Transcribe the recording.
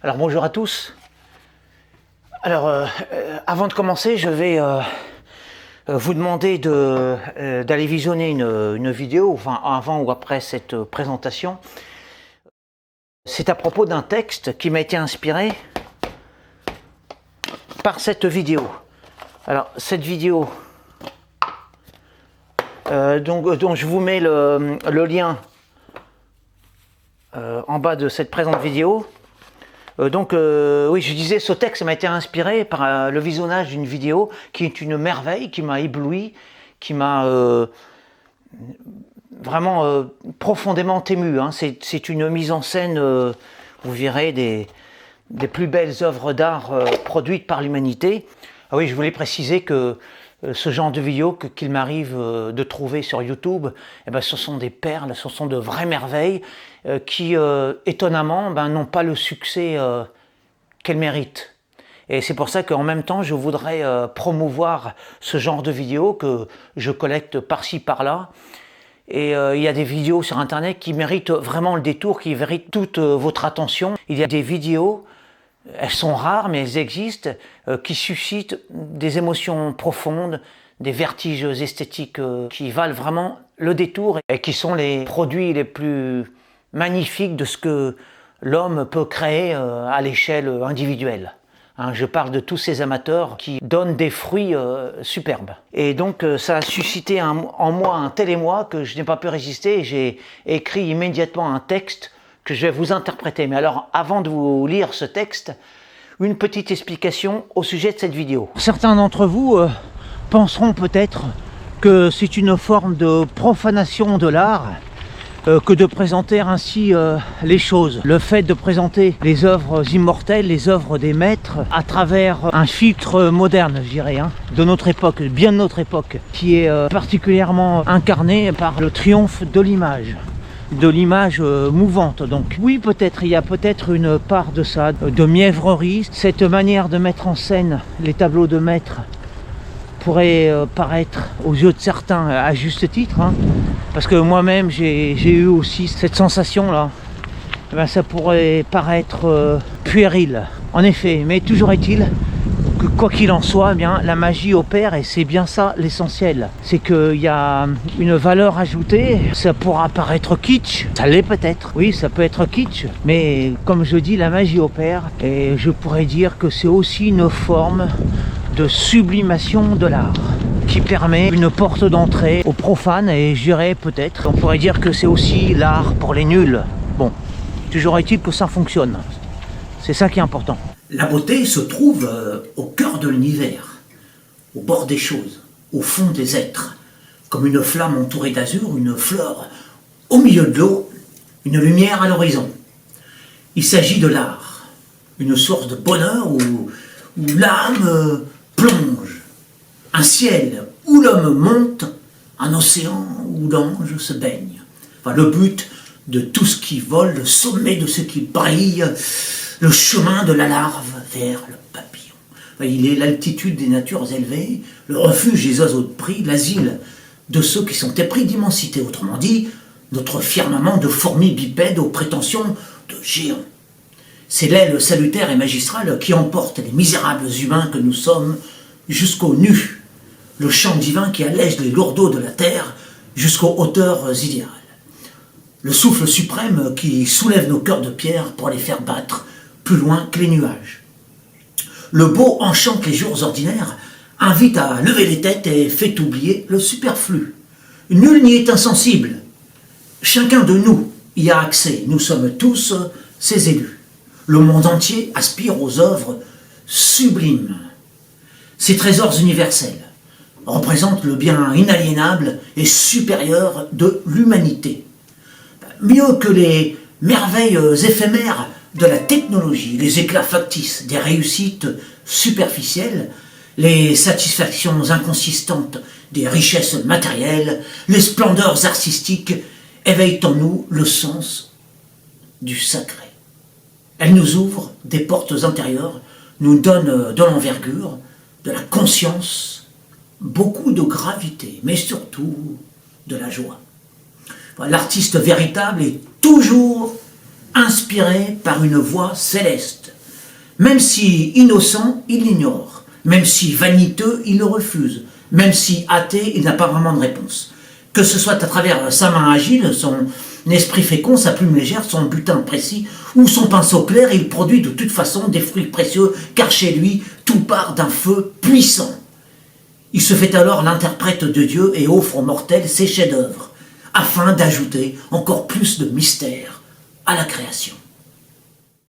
Alors bonjour à tous. Alors avant de commencer, je vais vous demander d'aller visionner une vidéo, enfin avant ou après cette présentation. C'est à propos d'un texte qui m'a été inspiré par cette vidéo. Alors cette vidéo, donc je vous mets le lien en bas de cette présente vidéo. Oui, je disais, ce texte m'a été inspiré par le visionnage d'une vidéo qui est une merveille, qui m'a ébloui, qui m'a vraiment profondément ému. Hein. C'est une mise en scène, vous verrez, des plus belles œuvres d'art produites par l'humanité. Ah oui, je voulais préciser que ce genre de vidéos qu'il m'arrive de trouver sur YouTube, eh ben, ce sont des perles, ce sont de vraies merveilles qui, étonnamment, n'ont pas le succès qu'elles méritent. Et c'est pour ça qu'en même temps, je voudrais promouvoir ce genre de vidéos que je collecte par-ci, par-là. Et il y a des vidéos sur Internet qui méritent vraiment le détour, qui méritent toute votre attention. Il y a des vidéos, elles sont rares, mais elles existent, qui suscitent des émotions profondes, des vertiges esthétiques qui valent vraiment le détour et qui sont les produits les plus magnifiques de ce que l'homme peut créer à l'échelle individuelle. Hein, je parle de tous ces amateurs qui donnent des fruits superbes. Et donc ça a suscité en moi un tel émoi que je n'ai pas pu résister et j'ai écrit immédiatement un texte que je vais vous interpréter. Mais alors, avant de vous lire ce texte, une petite explication au sujet de cette vidéo. Certains d'entre vous penseront peut-être que c'est une forme de profanation de l'art que de présenter ainsi les choses. Le fait de présenter les œuvres immortelles, les œuvres des maîtres, à travers un filtre moderne, je dirais, hein, de notre époque, bien de notre époque, qui est particulièrement incarné par le triomphe de l'image mouvante. Donc oui, peut-être, il y a peut-être une part de ça, de mièvrerie. Cette manière de mettre en scène les tableaux de maîtres pourrait paraître aux yeux de certains à juste titre, hein, parce que moi-même j'ai eu aussi cette sensation là. Eh bien, ça pourrait paraître puéril, en effet, mais toujours est-il que quoi qu'il en soit, eh bien, la magie opère et c'est bien ça l'essentiel. C'est qu'il y a une valeur ajoutée, ça pourra paraître kitsch, ça l'est peut-être, oui ça peut être kitsch, mais comme je dis, la magie opère et je pourrais dire que c'est aussi une forme de sublimation de l'art qui permet une porte d'entrée aux profanes et je dirais peut-être, on pourrait dire que c'est aussi l'art pour les nuls. Bon, toujours est-il que ça fonctionne, c'est ça qui est important. La beauté se trouve au cœur de l'univers, au bord des choses, au fond des êtres, comme une flamme entourée d'azur, une fleur au milieu de l'eau, une lumière à l'horizon. Il s'agit de l'art, une source de bonheur où l'âme plonge, un ciel où l'homme monte, un océan où l'ange se baigne. Enfin, le but de tout ce qui vole, le sommet de ce qui brille, le chemin de la larve vers le papillon. Il est l'altitude des natures élevées, le refuge des oiseaux de prix, l'asile de ceux qui sont épris d'immensité. Autrement dit, notre firmament de fourmis bipèdes aux prétentions de géants. C'est l'aile salutaire et magistrale qui emporte les misérables humains que nous sommes jusqu'au nu, le chant divin qui allège les lourdeaux de la terre jusqu'aux hauteurs idéales. Le souffle suprême qui soulève nos cœurs de pierre pour les faire battre plus loin que les nuages. Le beau enchante les jours ordinaires, invite à lever les têtes et fait oublier le superflu. Nul n'y est insensible. Chacun de nous y a accès. Nous sommes tous ses élus. Le monde entier aspire aux œuvres sublimes. Ces trésors universels représentent le bien inaliénable et supérieur de l'humanité. Mieux que les merveilles éphémères de la technologie, les éclats factices des réussites superficielles, les satisfactions inconsistantes des richesses matérielles, les splendeurs artistiques éveillent en nous le sens du sacré. Elles nous ouvrent des portes intérieures, nous donnent de l'envergure, de la conscience, beaucoup de gravité, mais surtout de la joie. L'artiste véritable est toujours inspiré par une voix céleste. Même si innocent, il l'ignore. Même si vaniteux, il le refuse. Même si athée, il n'a pas vraiment de réponse. Que ce soit à travers sa main agile, son esprit fécond, sa plume légère, son butin précis ou son pinceau clair, il produit de toute façon des fruits précieux, car chez lui, tout part d'un feu puissant. Il se fait alors l'interprète de Dieu et offre aux mortels ses chefs-d'œuvre, afin d'ajouter encore plus de mystère à la création.